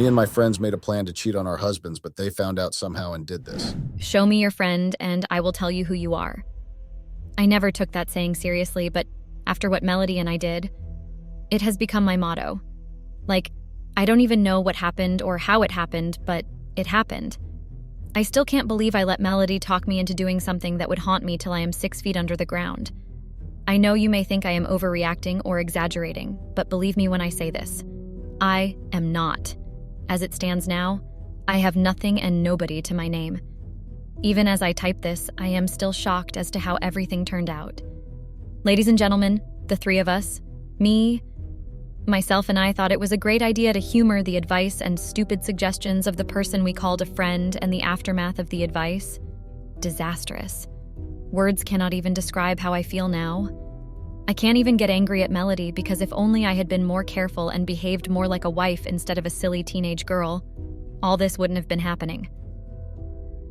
Me and my friends made a plan to cheat on our husbands, but they found out somehow and did this. Show me your friend, and I will tell you who you are. I never took that saying seriously, but after what Melody and I did, it has become my motto. Like, I don't even know what happened or how it happened, but it happened. I still can't believe I let Melody talk me into doing something that would haunt me till I am 6 feet under the ground. I know you may think I am overreacting or exaggerating, but believe me when I say this. I am not. As it stands now, I have nothing and nobody to my name. Even as I type this, I am still shocked as to how everything turned out. Ladies and gentlemen, the three of us, me, myself and I thought it was a great idea to humor the advice and stupid suggestions of the person we called a friend, and the aftermath of the advice, disastrous. Words cannot even describe how I feel now. I can't even get angry at Melody because if only I had been more careful and behaved more like a wife instead of a silly teenage girl, all this wouldn't have been happening.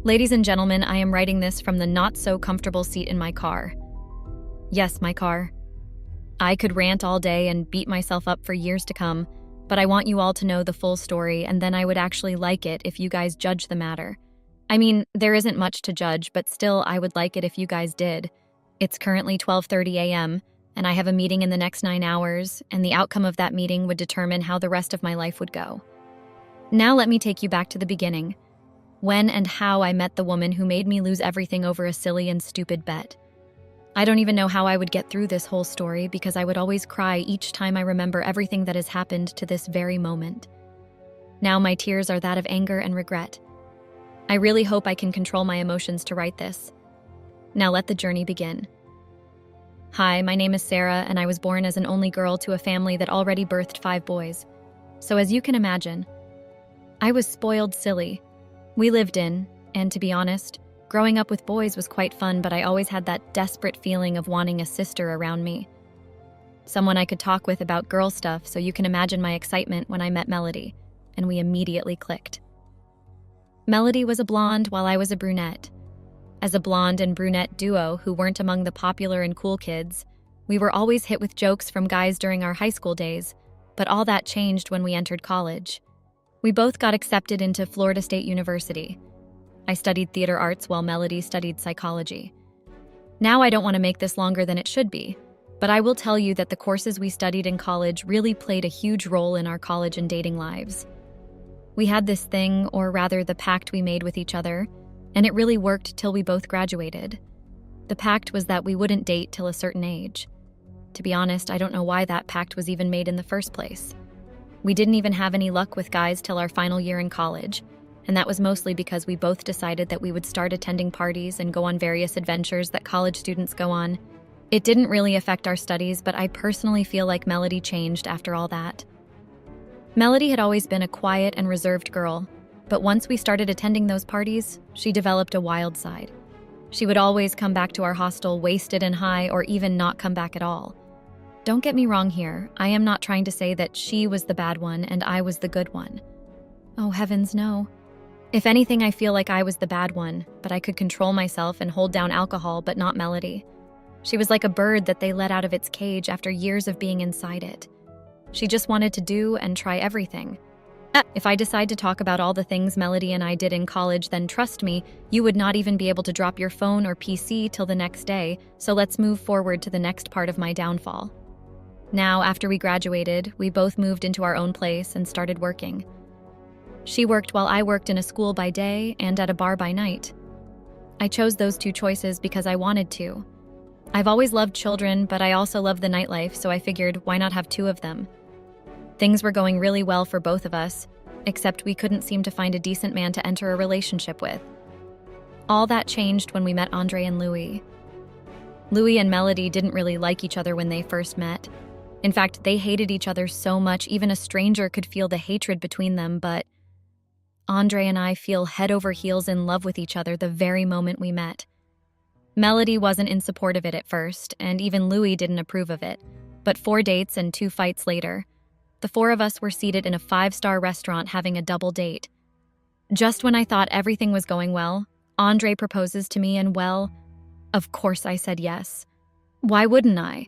Ladies and gentlemen, I am writing this from the not-so-comfortable seat in my car. Yes, my car. I could rant all day and beat myself up for years to come, but I want you all to know the full story, and then I would actually like it if you guys judge the matter. I mean, there isn't much to judge, but still I would like it if you guys did. It's currently 12:30 a.m., and I have a meeting in the next 9 hours, and the outcome of that meeting would determine how the rest of my life would go. Now let me take you back to the beginning. When and how I met the woman who made me lose everything over a silly and stupid bet. I don't even know how I would get through this whole story because I would always cry each time I remember everything that has happened to this very moment. Now my tears are that of anger and regret. I really hope I can control my emotions to write this. Now let the journey begin. Hi, my name is Sarah, and I was born as an only girl to a family that already birthed 5 boys. So as you can imagine, I was spoiled silly. We lived in, and to be honest, growing up with boys was quite fun, but I always had that desperate feeling of wanting a sister around me. Someone I could talk with about girl stuff, so you can imagine my excitement when I met Melody, and we immediately clicked. Melody was a blonde while I was a brunette. As a blonde and brunette duo who weren't among the popular and cool kids, we were always hit with jokes from guys during our high school days, but all that changed when we entered college. We both got accepted into Florida State University. I studied theater arts while Melody studied psychology. Now I don't want to make this longer than it should be, but I will tell you that the courses we studied in college really played a huge role in our college and dating lives. We had this thing, or rather the pact we made with each other, and it really worked till we both graduated. The pact was that we wouldn't date till a certain age. To be honest, I don't know why that pact was even made in the first place. We didn't even have any luck with guys till our final year in college, and that was mostly because we both decided that we would start attending parties and go on various adventures that college students go on. It didn't really affect our studies, but I personally feel like Melody changed after all that. Melody had always been a quiet and reserved girl, but once we started attending those parties, she developed a wild side. She would always come back to our hostel wasted and high, or even not come back at all. Don't get me wrong here, I am not trying to say that she was the bad one and I was the good one. Oh heavens, no. If anything, I feel like I was the bad one, but I could control myself and hold down alcohol, but not Melody. She was like a bird that they let out of its cage after years of being inside it. She just wanted to do and try everything. If I decide to talk about all the things Melody and I did in college, then trust me, you would not even be able to drop your phone or PC till the next day, so let's move forward to the next part of my downfall. Now, after we graduated, we both moved into our own place and started working. She worked while I worked in a school by day and at a bar by night. I chose those 2 choices because I wanted to. I've always loved children, but I also love the nightlife, so I figured, why not have 2 of them? Things were going really well for both of us, except we couldn't seem to find a decent man to enter a relationship with. All that changed when we met Andre and Louis. Louis and Melody didn't really like each other when they first met. In fact, they hated each other so much even a stranger could feel the hatred between them, but Andre and I feel head over heels in love with each other the very moment we met. Melody wasn't in support of it at first, and even Louis didn't approve of it. But 4 dates and 2 fights later, the 4 of us were seated in a 5-star restaurant having a double date. Just when I thought everything was going well, Andre proposes to me and, well, of course I said yes. Why wouldn't I?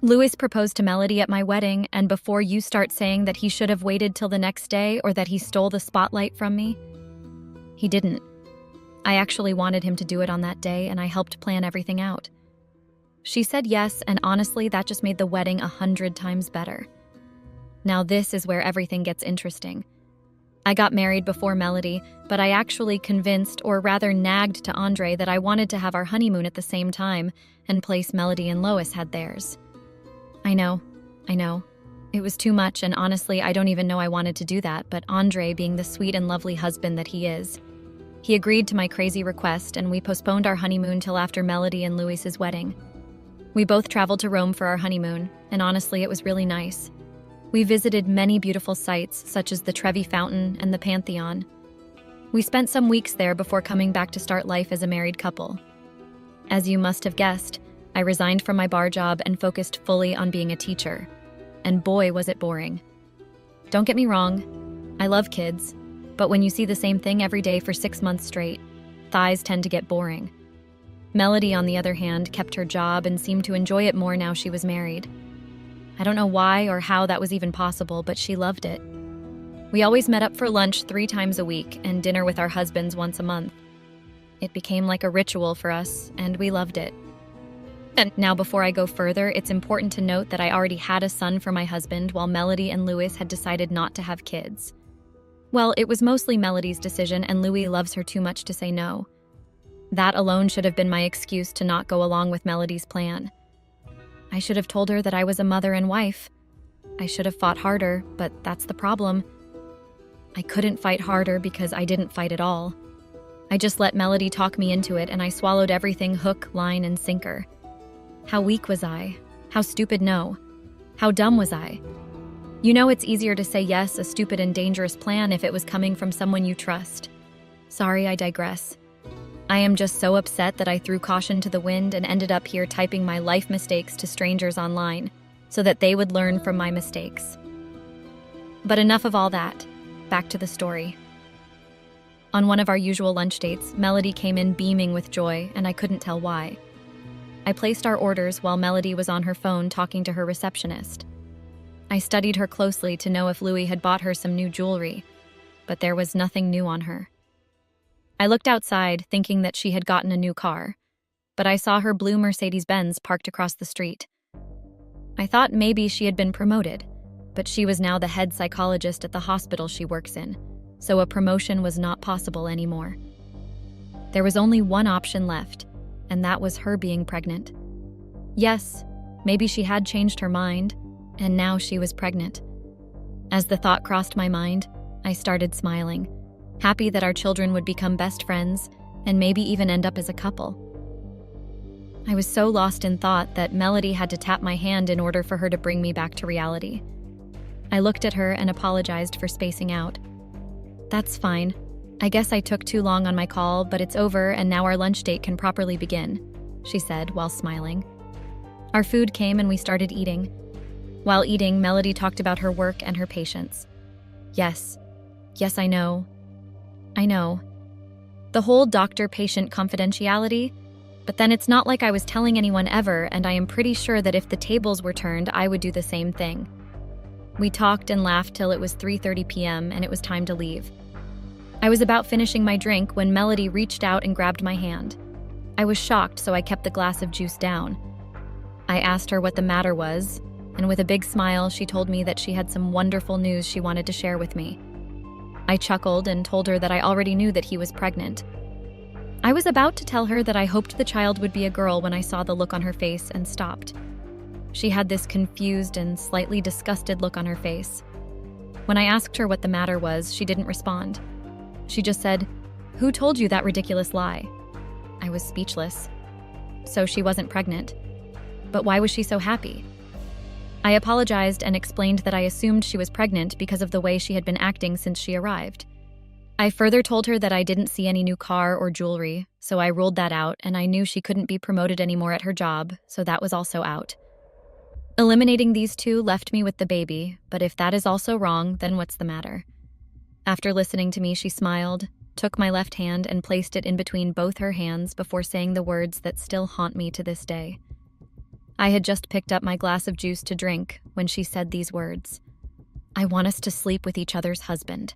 Louis proposed to Melody at my wedding, and before you start saying that he should have waited till the next day or that he stole the spotlight from me, he didn't. I actually wanted him to do it on that day, and I helped plan everything out. She said yes, and honestly, that just made the wedding 100 times better. Now this is where everything gets interesting. I got married before Melody, but I actually convinced, or rather nagged to Andre that I wanted to have our honeymoon at the same time and place Melody and Lois had theirs. I know. It was too much, and honestly, I don't even know I wanted to do that, but Andre, being the sweet and lovely husband that he is, he agreed to my crazy request, and we postponed our honeymoon till after Melody and Louis's wedding. We both traveled to Rome for our honeymoon, and honestly, it was really nice. We visited many beautiful sites, such as the Trevi Fountain and the Pantheon. We spent some weeks there before coming back to start life as a married couple. As you must have guessed, I resigned from my bar job and focused fully on being a teacher. And boy, was it boring. Don't get me wrong, I love kids, but when you see the same thing every day for 6 months straight, thighs tend to get boring. Melody, on the other hand, kept her job and seemed to enjoy it more now she was married. I don't know why or how that was even possible, but she loved it. We always met up for lunch 3 times a week and dinner with our husbands once a month. It became like a ritual for us, and we loved it. And now, before I go further, it's important to note that I already had a son for my husband while Melody and Louis had decided not to have kids. Well, it was mostly Melody's decision, and Louis loves her too much to say no. That alone should have been my excuse to not go along with Melody's plan. I should have told her that I was a mother and wife. I should have fought harder, but that's the problem. I couldn't fight harder because I didn't fight at all. I just let Melody talk me into it, and I swallowed everything hook, line, and sinker. How weak was I? How stupid no? How dumb was I? You know, it's easier to say yes, a stupid and dangerous plan, if it was coming from someone you trust. Sorry, I digress. I am just so upset that I threw caution to the wind and ended up here typing my life mistakes to strangers online so that they would learn from my mistakes. But enough of all that. Back to the story. On one of our usual lunch dates, Melody came in beaming with joy, and I couldn't tell why. I placed our orders while Melody was on her phone talking to her receptionist. I studied her closely to know if Louis had bought her some new jewelry, but there was nothing new on her. I looked outside, thinking that she had gotten a new car, but I saw her blue Mercedes-Benz parked across the street. I thought maybe she had been promoted, but she was now the head psychologist at the hospital she works in, so a promotion was not possible anymore. There was only one option left, and that was her being pregnant. Yes, maybe she had changed her mind, and now she was pregnant. As the thought crossed my mind, I started smiling, happy that our children would become best friends and maybe even end up as a couple. I was so lost in thought that Melody had to tap my hand in order for her to bring me back to reality. I looked at her and apologized for spacing out. That's fine. I guess I took too long on my call, but it's over and now our lunch date can properly begin, she said while smiling. Our food came and we started eating. While eating, Melody talked about her work and her patients. Yes, I know. The whole doctor-patient confidentiality, but then it's not like I was telling anyone ever, and I am pretty sure that if the tables were turned, I would do the same thing. We talked and laughed till it was 3:30 p.m. and it was time to leave. I was about finishing my drink when Melody reached out and grabbed my hand. I was shocked, so I kept the glass of juice down. I asked her what the matter was, and with a big smile, she told me that she had some wonderful news she wanted to share with me. I chuckled and told her that I already knew that he was pregnant. I was about to tell her that I hoped the child would be a girl when I saw the look on her face and stopped. She had this confused and slightly disgusted look on her face. When I asked her what the matter was, she didn't respond. She just said, "Who told you that ridiculous lie?" I was speechless. So she wasn't pregnant. But why was she so happy? I apologized and explained that I assumed she was pregnant because of the way she had been acting since she arrived. I further told her that I didn't see any new car or jewelry, so I ruled that out, and I knew she couldn't be promoted anymore at her job, so that was also out. Eliminating these two left me with the baby, but if that is also wrong, then what's the matter? After listening to me, she smiled, took my left hand and placed it in between both her hands before saying the words that still haunt me to this day. I had just picked up my glass of juice to drink when she said these words. "I want us to sleep with each other's husband."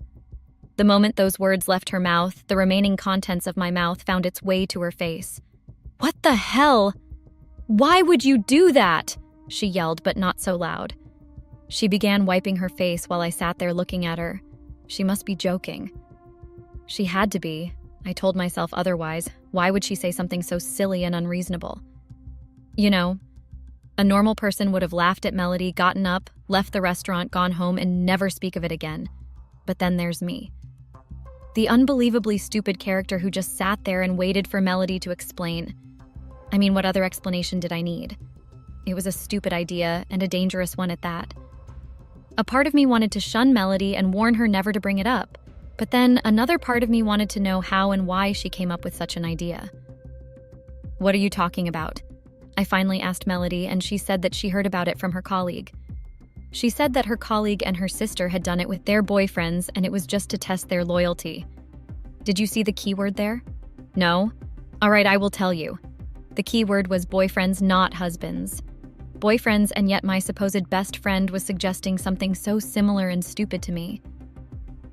The moment those words left her mouth, the remaining contents of my mouth found its way to her face. "What the hell? Why would you do that?" she yelled, but not so loud. She began wiping her face while I sat there looking at her. She must be joking. She had to be. I told myself otherwise. Why would she say something so silly and unreasonable? You know, a normal person would have laughed at Melody, gotten up, left the restaurant, gone home, and never speak of it again. But then there's me. The unbelievably stupid character who just sat there and waited for Melody to explain. I mean, what other explanation did I need? It was a stupid idea, and a dangerous one at that. A part of me wanted to shun Melody and warn her never to bring it up. But then another part of me wanted to know how and why she came up with such an idea. "What are you talking about?" I finally asked Melody, and she said that she heard about it from her colleague. She said that her colleague and her sister had done it with their boyfriends, and it was just to test their loyalty. Did you see the keyword there? No? All right, I will tell you. The keyword was boyfriends, not husbands. Boyfriends, and yet my supposed best friend was suggesting something so similar and stupid to me.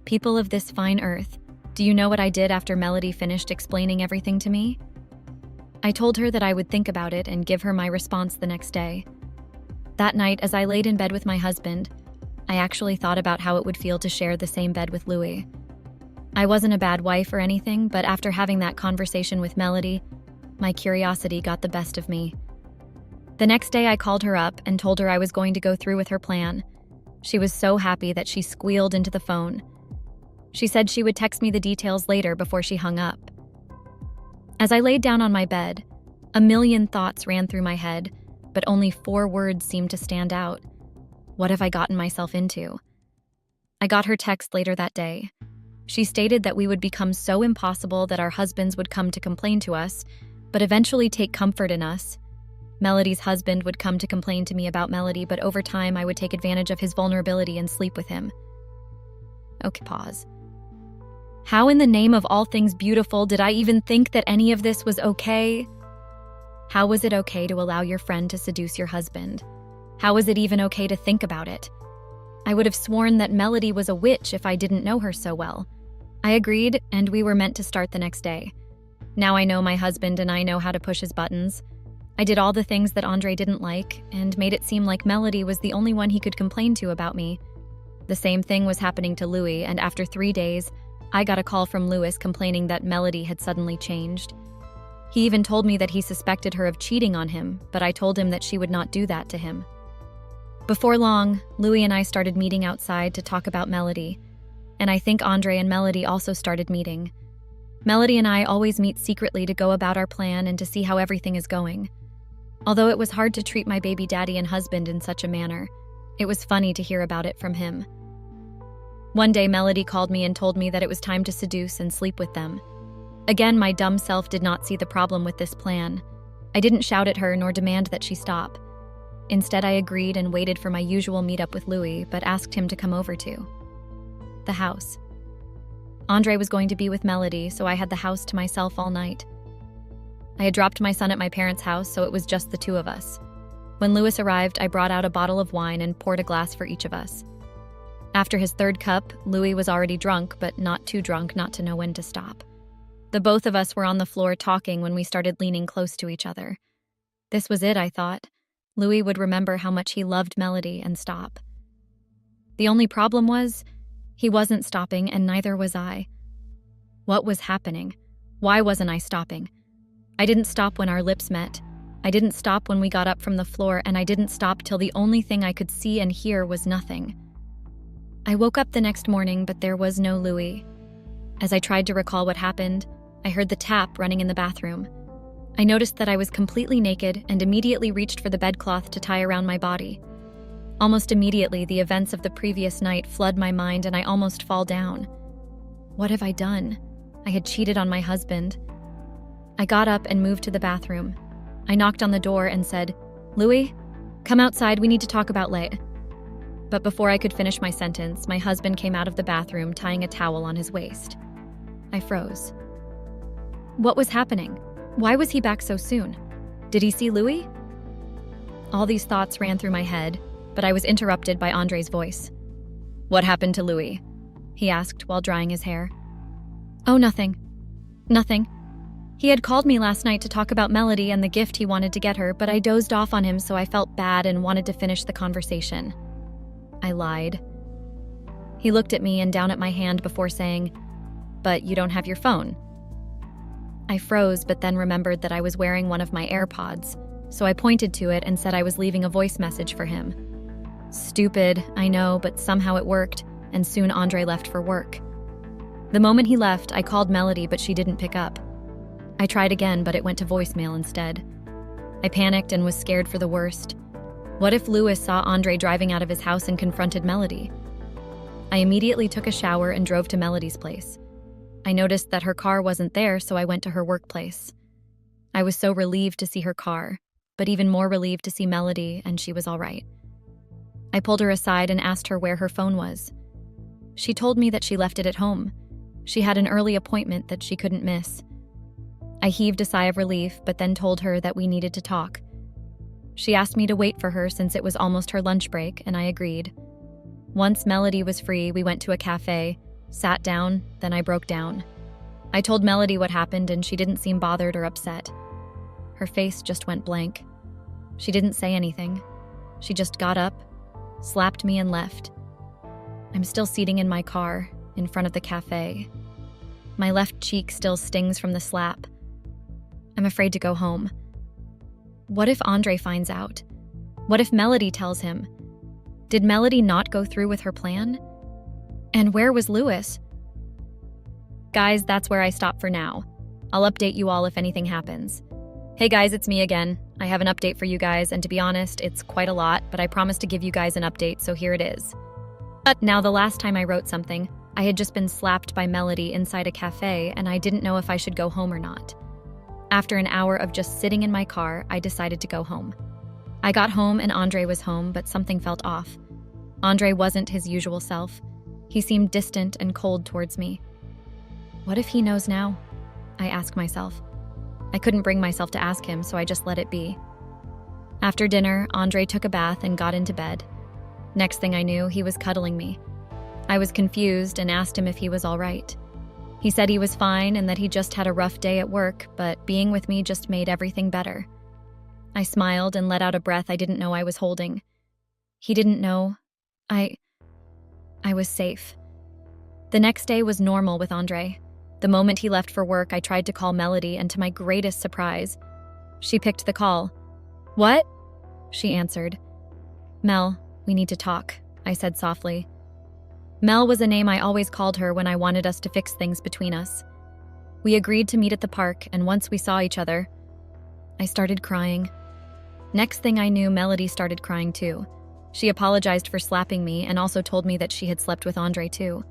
People of this fine earth, do you know what I did after Melody finished explaining everything to me? I told her that I would think about it and give her my response the next day. That night, as I laid in bed with my husband, I actually thought about how it would feel to share the same bed with Louis. I wasn't a bad wife or anything, but after having that conversation with Melody, my curiosity got the best of me. The next day, I called her up and told her I was going to go through with her plan. She was so happy that she squealed into the phone. She said she would text me the details later before she hung up. As I laid down on my bed, a million thoughts ran through my head, but only 4 words seemed to stand out. What have I gotten myself into? I got her text later that day. She stated that we would become so impossible that our husbands would come to complain to us, but eventually take comfort in us. Melody's husband would come to complain to me about Melody, but over time I would take advantage of his vulnerability and sleep with him. Okay, pause. How in the name of all things beautiful did I even think that any of this was okay? How was it okay to allow your friend to seduce your husband? How was it even okay to think about it? I would have sworn that Melody was a witch if I didn't know her so well. I agreed, and we were meant to start the next day. Now I know my husband and I know how to push his buttons. I did all the things that Andre didn't like and made it seem like Melody was the only one he could complain to about me. The same thing was happening to Louis, and after 3 days, I got a call from Louis complaining that Melody had suddenly changed. He even told me that he suspected her of cheating on him, but I told him that she would not do that to him. Before long, Louis and I started meeting outside to talk about Melody, and I think Andre and Melody also started meeting. Melody and I always meet secretly to go about our plan and to see how everything is going. Although it was hard to treat my baby daddy and husband in such a manner, it was funny to hear about it from him. One day, Melody called me and told me that it was time to seduce and sleep with them. Again, my dumb self did not see the problem with this plan. I didn't shout at her nor demand that she stop. Instead, I agreed and waited for my usual meetup with Louis, but asked him to come over to the house. Andre was going to be with Melody, so I had the house to myself all night. I had dropped my son at my parents' house, so it was just the 2 of us. When Louis arrived, I brought out a bottle of wine and poured a glass for each of us. After his 3rd cup, Louis was already drunk, but not too drunk not to know when to stop. The both of us were on the floor talking when we started leaning close to each other. This was it, I thought. Louis would remember how much he loved Melody and stop. The only problem was, he wasn't stopping and neither was I. What was happening? Why wasn't I stopping? I didn't stop when our lips met. I didn't stop when we got up from the floor, and I didn't stop till the only thing I could see and hear was nothing. I woke up the next morning, but there was no Louis. As I tried to recall what happened, I heard the tap running in the bathroom. I noticed that I was completely naked and immediately reached for the bedcloth to tie around my body. Almost immediately, the events of the previous night flood my mind and I almost fall down. What have I done? I had cheated on my husband. I got up and moved to the bathroom. I knocked on the door and said, "Louis, come outside, we need to talk about Lay." But before I could finish my sentence, my husband came out of the bathroom tying a towel on his waist. I froze. What was happening? Why was he back so soon? Did he see Louis? All these thoughts ran through my head, but I was interrupted by Andre's voice. "What happened to Louis?" he asked while drying his hair. "Oh, nothing. Nothing. He had called me last night to talk about Melody and the gift he wanted to get her, but I dozed off on him, so I felt bad and wanted to finish the conversation." I lied. He looked at me and down at my hand before saying, "But you don't have your phone." I froze, but then remembered that I was wearing one of my AirPods, so I pointed to it and said I was leaving a voice message for him. Stupid, I know, but somehow it worked, and soon Andre left for work. The moment he left, I called Melody, but she didn't pick up. I tried again, but it went to voicemail instead. I panicked and was scared for the worst. What if Louis saw Andre driving out of his house and confronted Melody? I immediately took a shower and drove to Melody's place. I noticed that her car wasn't there, so I went to her workplace. I was so relieved to see her car, but even more relieved to see Melody, and she was all right. I pulled her aside and asked her where her phone was. She told me that she left it at home. She had an early appointment that she couldn't miss. I heaved a sigh of relief, but then told her that we needed to talk. She asked me to wait for her since it was almost her lunch break, and I agreed. Once Melody was free, we went to a cafe, sat down, then I broke down. I told Melody what happened, and she didn't seem bothered or upset. Her face just went blank. She didn't say anything. She just got up, slapped me, and left. I'm still seating in my car, in front of the cafe. My left cheek still stings from the slap. I'm afraid to go home. What if Andre finds out? What if Melody tells him? Did Melody not go through with her plan? And where was Louis? Guys, that's where I stop for now. I'll update you all if anything happens. Hey guys, it's me again. I have an update for you guys, and to be honest, it's quite a lot, but I promised to give you guys an update, so here it is. Now, the last time I wrote something, I had just been slapped by Melody inside a cafe, and I didn't know if I should go home or not. After an hour of just sitting in my car, I decided to go home. I got home and Andre was home, but something felt off. Andre wasn't his usual self. He seemed distant and cold towards me. What if he knows now? I asked myself. I couldn't bring myself to ask him, so I just let it be. After dinner, Andre took a bath and got into bed. Next thing I knew, he was cuddling me. I was confused and asked him if he was all right. He said he was fine and that he just had a rough day at work, but being with me just made everything better. I smiled and let out a breath I didn't know I was holding. He didn't know. I was safe. The next day was normal with Andre. The moment he left for work, I tried to call Melody, and to my greatest surprise, she picked the call. "What?" she answered. "Mel, we need to talk," I said softly. Mel was a name I always called her when I wanted us to fix things between us. We agreed to meet at the park, and once we saw each other, I started crying. Next thing I knew, Melody started crying too. She apologized for slapping me and also told me that she had slept with Andre too.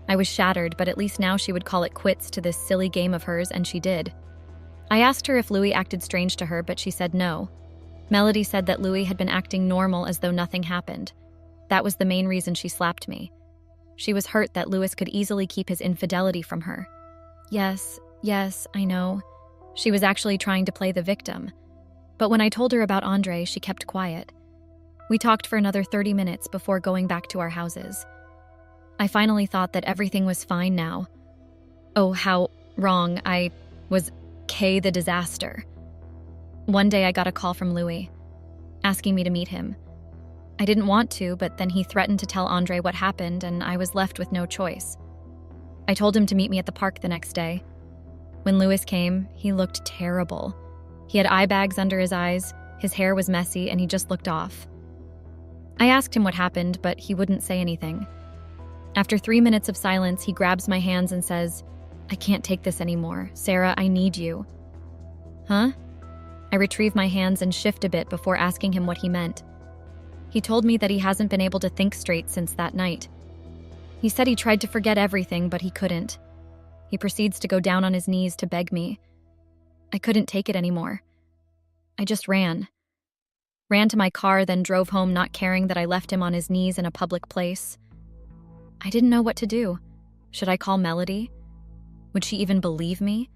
I was shattered, but at least now she would call it quits to this silly game of hers, and she did. I asked her if Louis acted strange to her, but she said no. Melody said that Louis had been acting normal as though nothing happened. That was the main reason she slapped me. She was hurt that Louis could easily keep his infidelity from her. Yes, I know. She was actually trying to play the victim. But when I told her about Andre, she kept quiet. We talked for another 30 minutes before going back to our houses. I finally thought that everything was fine now. Oh, how wrong. I was the disaster. One day I got a call from Louis, asking me to meet him. I didn't want to, but then he threatened to tell Andre what happened, and I was left with no choice. I told him to meet me at the park the next day. When Louis came, he looked terrible. He had eye bags under his eyes, his hair was messy, and he just looked off. I asked him what happened, but he wouldn't say anything. After 3 minutes of silence, he grabs my hands and says, "I can't take this anymore. Sarah, I need you." Huh? I retrieve my hands and shift a bit before asking him what he meant. He told me that he hasn't been able to think straight since that night. He said he tried to forget everything, but he couldn't. He proceeds to go down on his knees to beg me. I couldn't take it anymore. I just ran. Ran to my car, then drove home, not caring that I left him on his knees in a public place. I didn't know what to do. Should I call Melody? Would she even believe me?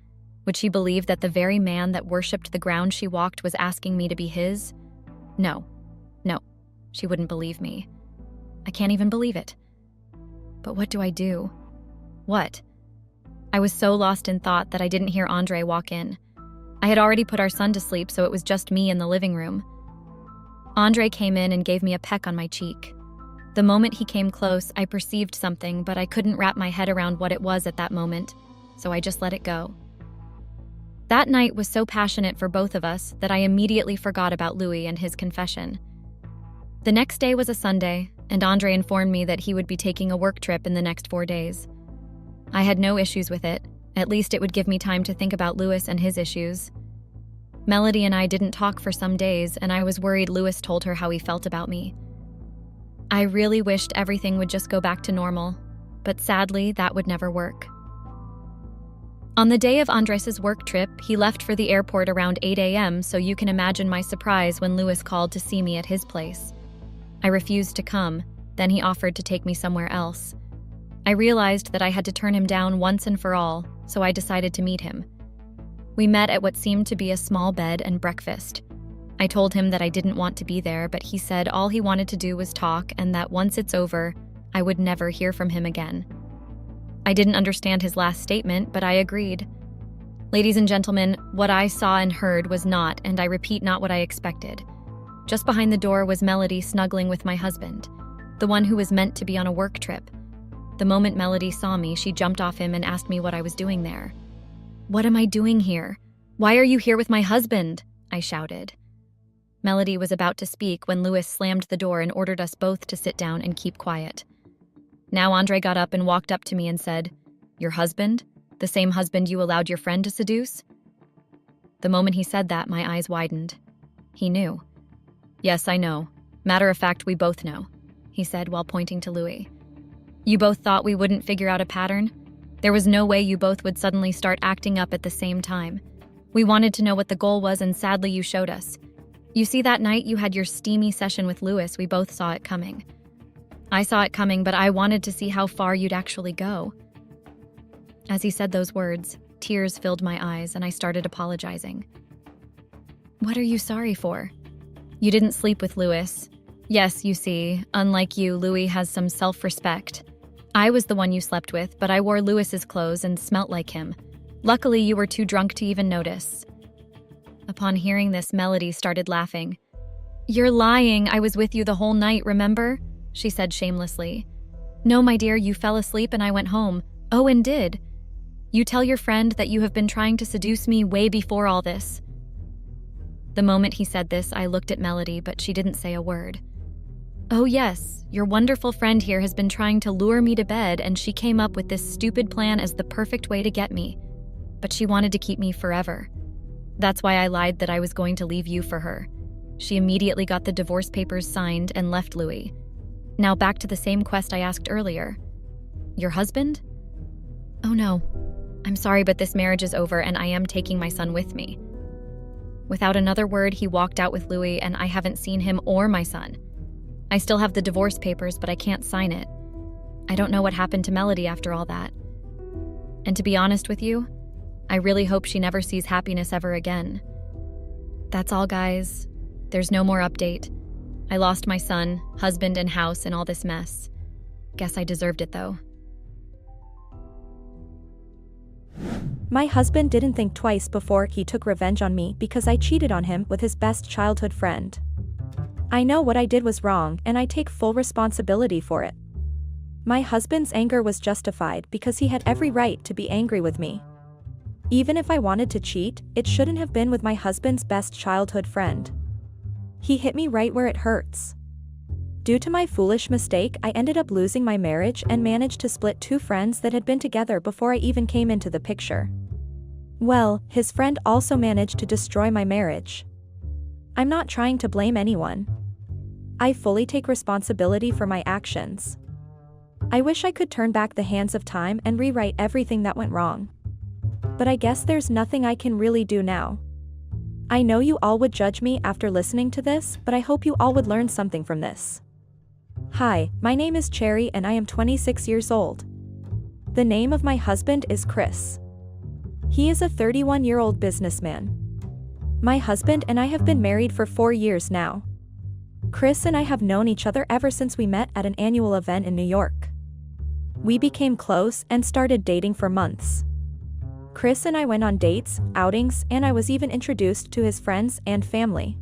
Would she believe that the very man that worshipped the ground she walked was asking me to be his? No. No. She wouldn't believe me. I can't even believe it. But what do I do? What? I was so lost in thought that I didn't hear Andre walk in. I had already put our son to sleep, so it was just me in the living room. Andre came in and gave me a peck on my cheek. The moment he came close, I perceived something, but I couldn't wrap my head around what it was at that moment, so I just let it go. That night was so passionate for both of us that I immediately forgot about Louis and his confession. The next day was a Sunday, and Andre informed me that he would be taking a work trip in the next 4 days. I had no issues with it. At least it would give me time to think about Louis and his issues. Melody and I didn't talk for some days, and I was worried Louis told her how he felt about me. I really wished everything would just go back to normal, but sadly, that would never work. On the day of Andres' work trip, he left for the airport around 8 a.m., so you can imagine my surprise when Louis called to see me at his place. I refused to come, then he offered to take me somewhere else. I realized that I had to turn him down once and for all, so I decided to meet him. We met at what seemed to be a small bed and breakfast. I told him that I didn't want to be there, but he said all he wanted to do was talk and that once it's over, I would never hear from him again. I didn't understand his last statement, but I agreed. Ladies and gentlemen, what I saw and heard was not, and I repeat, not what I expected. Just behind the door was Melody snuggling with my husband, the one who was meant to be on a work trip. The moment Melody saw me, she jumped off him and asked me what I was doing there. "What am I doing here? Why are you here with my husband?" I shouted. Melody was about to speak when Louis slammed the door and ordered us both to sit down and keep quiet. Now Andre got up and walked up to me and said, "Your husband? The same husband you allowed your friend to seduce?" The moment he said that, my eyes widened. He knew. "Yes, I know. Matter of fact, we both know," he said while pointing to Louis. "You both thought we wouldn't figure out a pattern? There was no way you both would suddenly start acting up at the same time. We wanted to know what the goal was, and sadly you showed us. You see, that night you had your steamy session with Louis, we both saw it coming. I saw it coming, but I wanted to see how far you'd actually go." As he said those words, tears filled my eyes and I started apologizing. "What are you sorry for? You didn't sleep with Louis. Yes, you see, unlike you, Louis has some self-respect. I was the one you slept with, but I wore Louis's clothes and smelt like him. Luckily, you were too drunk to even notice." Upon hearing this, Melody started laughing. "You're lying. I was with you the whole night, remember?" she said shamelessly. "No, my dear, you fell asleep and I went home. Oh, and did. You tell your friend that you have been trying to seduce me way before all this." The moment he said this, I looked at Melody, but she didn't say a word. "Oh yes, your wonderful friend here has been trying to lure me to bed, and she came up with this stupid plan as the perfect way to get me. But she wanted to keep me forever. That's why I lied that I was going to leave you for her. She immediately got the divorce papers signed and left Louis. Now back to the same quest I asked earlier. Your husband? Oh no, I'm sorry, but this marriage is over and I am taking my son with me." Without another word, he walked out with Louis, and I haven't seen him or my son. I still have the divorce papers, but I can't sign it. I don't know what happened to Melody after all that. And to be honest with you, I really hope she never sees happiness ever again. That's all, guys. There's no more update. I lost my son, husband, and house in all this mess. Guess I deserved it, though. My husband didn't think twice before he took revenge on me because I cheated on him with his best childhood friend. I know what I did was wrong, and I take full responsibility for it. My husband's anger was justified because he had every right to be angry with me. Even if I wanted to cheat, it shouldn't have been with my husband's best childhood friend. He hit me right where it hurts. Due to my foolish mistake, I ended up losing my marriage and managed to split 2 friends that had been together before I even came into the picture. Well, his friend also managed to destroy my marriage. I'm not trying to blame anyone. I fully take responsibility for my actions. I wish I could turn back the hands of time and rewrite everything that went wrong. But I guess there's nothing I can really do now. I know you all would judge me after listening to this, but I hope you all would learn something from this. Hi, my name is Cherry and I am 26 years old. The name of my husband is Chris. He is a 31-year-old businessman. My husband and I have been married for 4 years now. Chris and I have known each other ever since we met at an annual event in New York. We became close and started dating for months. Chris and I went on dates, outings, and I was even introduced to his friends and family.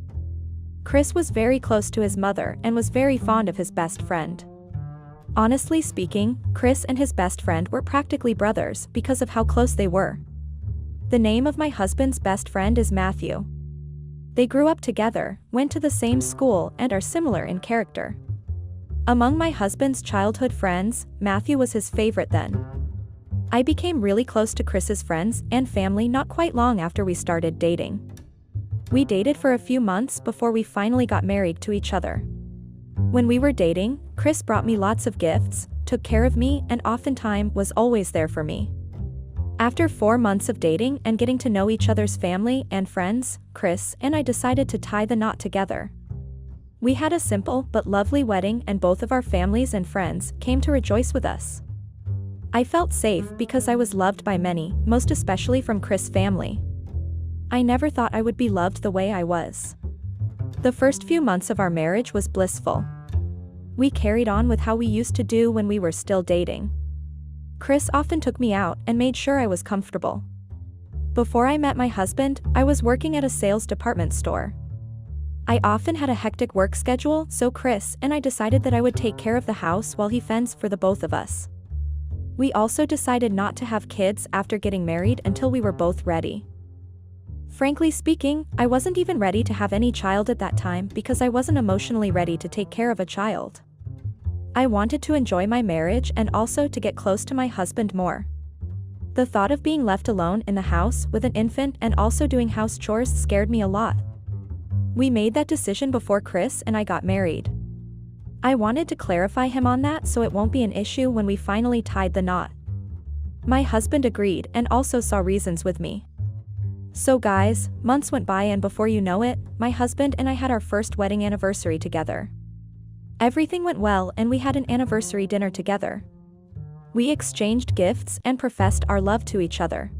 Chris was very close to his mother and was very fond of his best friend. Honestly speaking, Chris and his best friend were practically brothers because of how close they were. The name of my husband's best friend is Matthew. They grew up together, went to the same school, and are similar in character. Among my husband's childhood friends, Matthew was his favorite then. I became really close to Chris's friends and family not quite long after we started dating. We dated for a few months before we finally got married to each other. When we were dating, Chris brought me lots of gifts, took care of me, and oftentimes was always there for me. After 4 months of dating and getting to know each other's family and friends, Chris and I decided to tie the knot together. We had a simple but lovely wedding, and both of our families and friends came to rejoice with us. I felt safe because I was loved by many, most especially from Chris' family. I never thought I would be loved the way I was. The first few months of our marriage was blissful. We carried on with how we used to do when we were still dating. Chris often took me out and made sure I was comfortable. Before I met my husband, I was working at a sales department store. I often had a hectic work schedule, so Chris and I decided that I would take care of the house while he fends for the both of us. We also decided not to have kids after getting married until we were both ready. Frankly speaking, I wasn't even ready to have any child at that time because I wasn't emotionally ready to take care of a child. I wanted to enjoy my marriage and also to get close to my husband more. The thought of being left alone in the house with an infant and also doing house chores scared me a lot. We made that decision before Chris and I got married. I wanted to clarify him on that so it won't be an issue when we finally tied the knot. My husband agreed and also saw reasons with me. So guys, months went by and before you know it, my husband and I had our first wedding anniversary together. Everything went well and we had an anniversary dinner together. We exchanged gifts and professed our love to each other.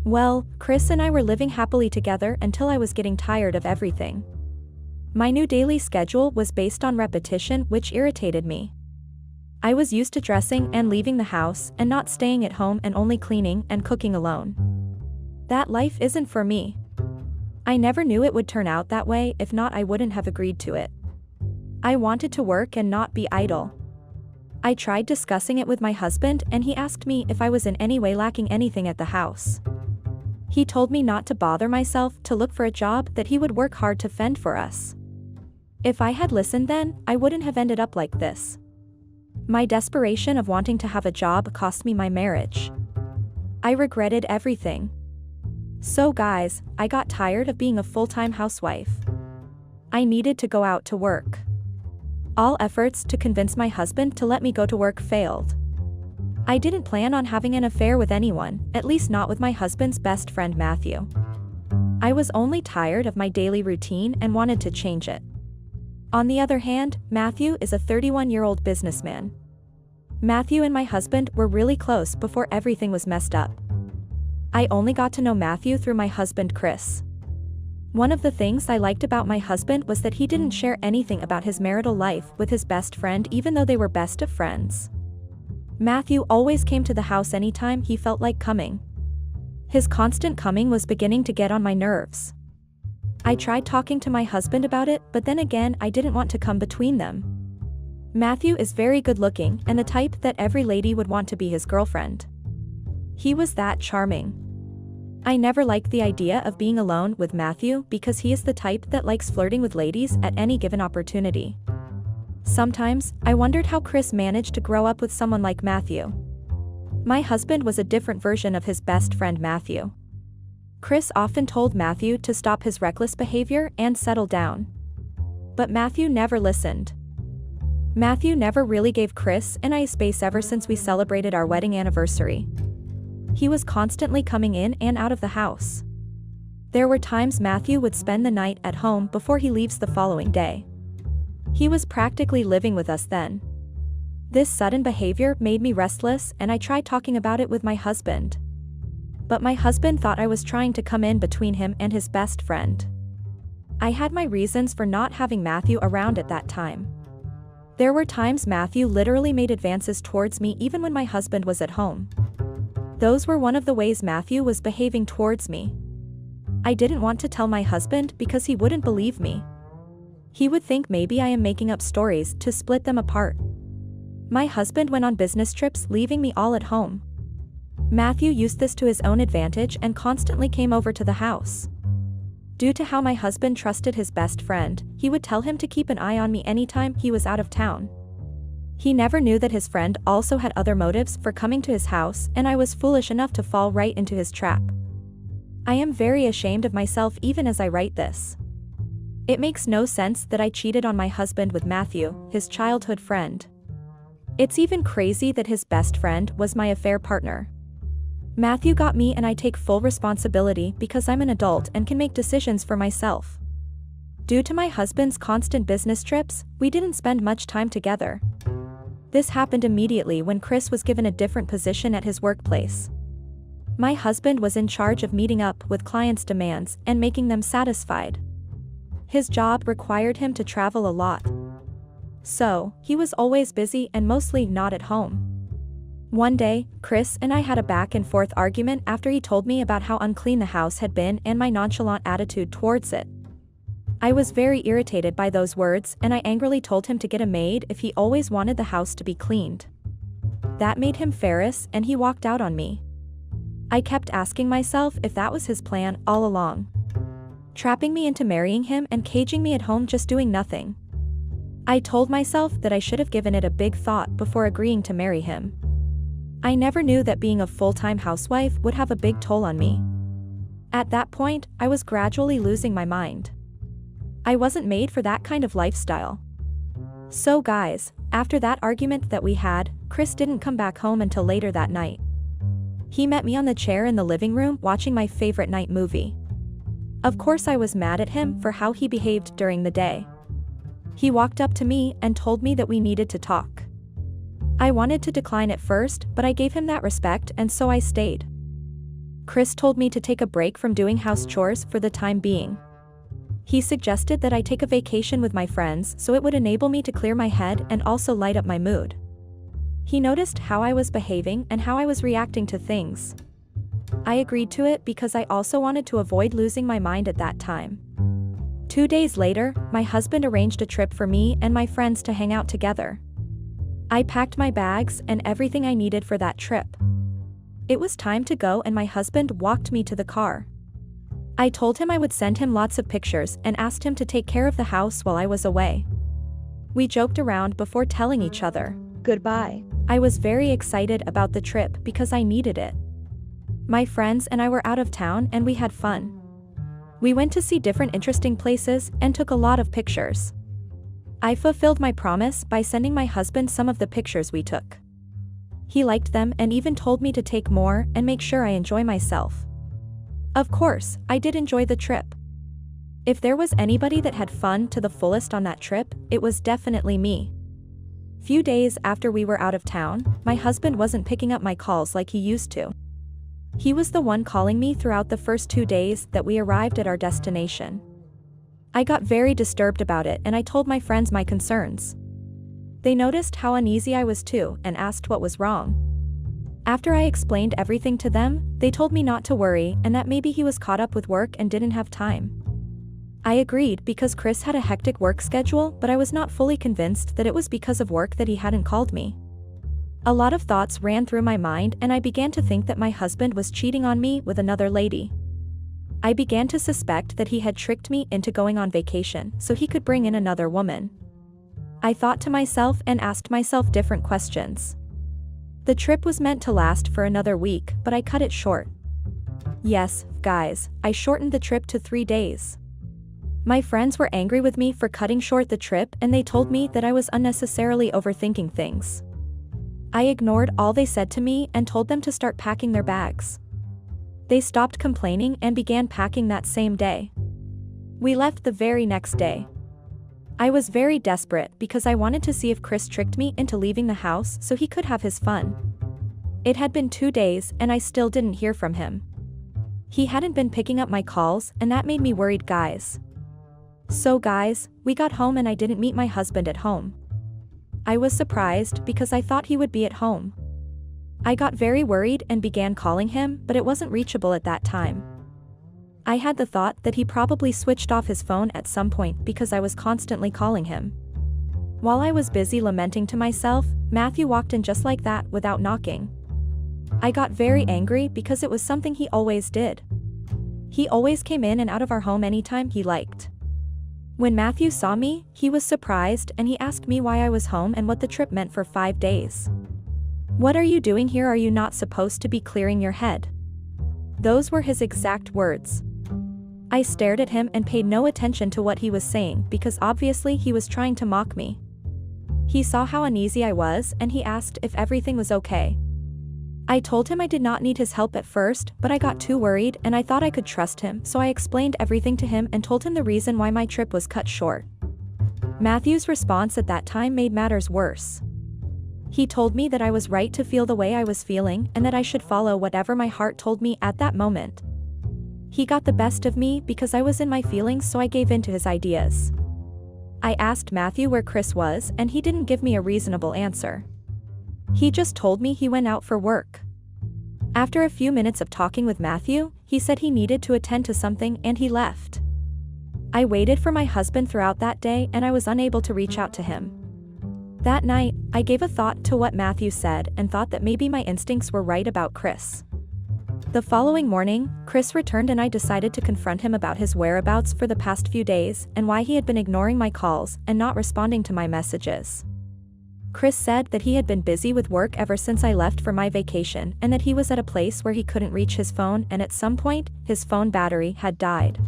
Well, Chris and I were living happily together until I was getting tired of everything. My new daily schedule was based on repetition, which irritated me. I was used to dressing and leaving the house and not staying at home and only cleaning and cooking alone. That life isn't for me. I never knew it would turn out that way, if not I wouldn't have agreed to it. I wanted to work and not be idle. I tried discussing it with my husband and he asked me if I was in any way lacking anything at the house. He told me not to bother myself, to look for a job, that he would work hard to fend for us. If I had listened then, I wouldn't have ended up like this. My desperation of wanting to have a job cost me my marriage. I regretted everything. So guys, I got tired of being a full-time housewife. I needed to go out to work. All efforts to convince my husband to let me go to work failed. I didn't plan on having an affair with anyone, at least not with my husband's best friend Matthew. I was only tired of my daily routine and wanted to change it. On the other hand, Matthew is a 31-year-old businessman. Matthew and my husband were really close before everything was messed up. I only got to know Matthew through my husband Chris. One of the things I liked about my husband was that he didn't share anything about his marital life with his best friend even though they were best of friends. Matthew always came to the house anytime he felt like coming. His constant coming was beginning to get on my nerves. I tried talking to my husband about it, but then again I didn't want to come between them. Matthew is very good looking and the type that every lady would want to be his girlfriend. He was that charming. I never liked the idea of being alone with Matthew because he is the type that likes flirting with ladies at any given opportunity. Sometimes, I wondered how Chris managed to grow up with someone like Matthew. My husband was a different version of his best friend Matthew. Chris often told Matthew to stop his reckless behavior and settle down. But Matthew never listened. Matthew never really gave Chris and I space ever since we celebrated our wedding anniversary. He was constantly coming in and out of the house. There were times Matthew would spend the night at home before he leaves the following day. He was practically living with us then. This sudden behavior made me restless and I tried talking about it with my husband. But my husband thought I was trying to come in between him and his best friend. I had my reasons for not having Matthew around at that time. There were times Matthew literally made advances towards me even when my husband was at home. Those were one of the ways Matthew was behaving towards me. I didn't want to tell my husband because he wouldn't believe me. He would think maybe I am making up stories to split them apart. My husband went on business trips, leaving me all at home. Matthew used this to his own advantage and constantly came over to the house. Due to how my husband trusted his best friend, he would tell him to keep an eye on me anytime he was out of town. He never knew that his friend also had other motives for coming to his house, and I was foolish enough to fall right into his trap. I am very ashamed of myself even as I write this. It makes no sense that I cheated on my husband with Matthew, his childhood friend. It's even crazy that his best friend was my affair partner. Matthew got me, and I take full responsibility because I'm an adult and can make decisions for myself. Due to my husband's constant business trips, we didn't spend much time together. This happened immediately when Chris was given a different position at his workplace. My husband was in charge of meeting up with clients' demands and making them satisfied. His job required him to travel a lot. So, he was always busy and mostly not at home. One day, Chris and I had a back-and-forth argument after he told me about how unclean the house had been and my nonchalant attitude towards it. I was very irritated by those words, and I angrily told him to get a maid if he always wanted the house to be cleaned. That made him furious, and he walked out on me. I kept asking myself if that was his plan all along. Trapping me into marrying him and caging me at home just doing nothing. I told myself that I should have given it a big thought before agreeing to marry him. I never knew that being a full-time housewife would have a big toll on me. At that point, I was gradually losing my mind. I wasn't made for that kind of lifestyle. So guys, after that argument that we had, Chris didn't come back home until later that night. He met me on the chair in the living room watching my favorite night movie. Of course I was mad at him for how he behaved during the day. He walked up to me and told me that we needed to talk. I wanted to decline at first, but I gave him that respect, and so I stayed. Chris told me to take a break from doing house chores for the time being. He suggested that I take a vacation with my friends so it would enable me to clear my head and also light up my mood. He noticed how I was behaving and how I was reacting to things. I agreed to it because I also wanted to avoid losing my mind at that time. 2 days later, my husband arranged a trip for me and my friends to hang out together. I packed my bags and everything I needed for that trip. It was time to go, and my husband walked me to the car. I told him I would send him lots of pictures and asked him to take care of the house while I was away. We joked around before telling each other goodbye. I was very excited about the trip because I needed it. My friends and I were out of town and we had fun. We went to see different interesting places and took a lot of pictures. I fulfilled my promise by sending my husband some of the pictures we took. He liked them and even told me to take more and make sure I enjoy myself. Of course, I did enjoy the trip. If there was anybody that had fun to the fullest on that trip, it was definitely me. Few days after we were out of town, my husband wasn't picking up my calls like he used to. He was the one calling me throughout the first 2 days that we arrived at our destination. I got very disturbed about it, and I told my friends my concerns. They noticed how uneasy I was too and asked what was wrong. After I explained everything to them, they told me not to worry and that maybe he was caught up with work and didn't have time. I agreed because Chris had a hectic work schedule, but I was not fully convinced that it was because of work that he hadn't called me. A lot of thoughts ran through my mind, and I began to think that my husband was cheating on me with another lady. I began to suspect that he had tricked me into going on vacation so he could bring in another woman. I thought to myself and asked myself different questions. The trip was meant to last for another week, but I cut it short. Yes, guys, I shortened the trip to 3 days. My friends were angry with me for cutting short the trip, and they told me that I was unnecessarily overthinking things. I ignored all they said to me and told them to start packing their bags. They stopped complaining and began packing that same day. We left the very next day. I was very desperate because I wanted to see if Chris tricked me into leaving the house so he could have his fun. It had been 2 days and I still didn't hear from him. He hadn't been picking up my calls, and that made me worried, guys. So guys, we got home and I didn't meet my husband at home. I was surprised because I thought he would be at home. I got very worried and began calling him, but it wasn't reachable at that time. I had the thought that he probably switched off his phone at some point because I was constantly calling him. While I was busy lamenting to myself, Matthew walked in just like that without knocking. I got very angry because it was something he always did. He always came in and out of our home anytime he liked. When Matthew saw me, he was surprised and he asked me why I was home and what the trip meant for 5 days. "What are you doing here? Are you not supposed to be clearing your head?" Those were his exact words. I stared at him and paid no attention to what he was saying because obviously he was trying to mock me. He saw how uneasy I was and he asked if everything was okay. I told him I did not need his help at first, but I got too worried and I thought I could trust him, so I explained everything to him and told him the reason why my trip was cut short. Matthew's response at that time made matters worse. He told me that I was right to feel the way I was feeling and that I should follow whatever my heart told me at that moment. He got the best of me because I was in my feelings, so I gave in to his ideas. I asked Matthew where Chris was and he didn't give me a reasonable answer. He just told me he went out for work. After a few minutes of talking with Matthew, he said he needed to attend to something and he left. I waited for my husband throughout that day and I was unable to reach out to him. That night, I gave a thought to what Matthew said and thought that maybe my instincts were right about Chris. The following morning, Chris returned and I decided to confront him about his whereabouts for the past few days and why he had been ignoring my calls and not responding to my messages. Chris said that he had been busy with work ever since I left for my vacation and that he was at a place where he couldn't reach his phone and at some point, his phone battery had died.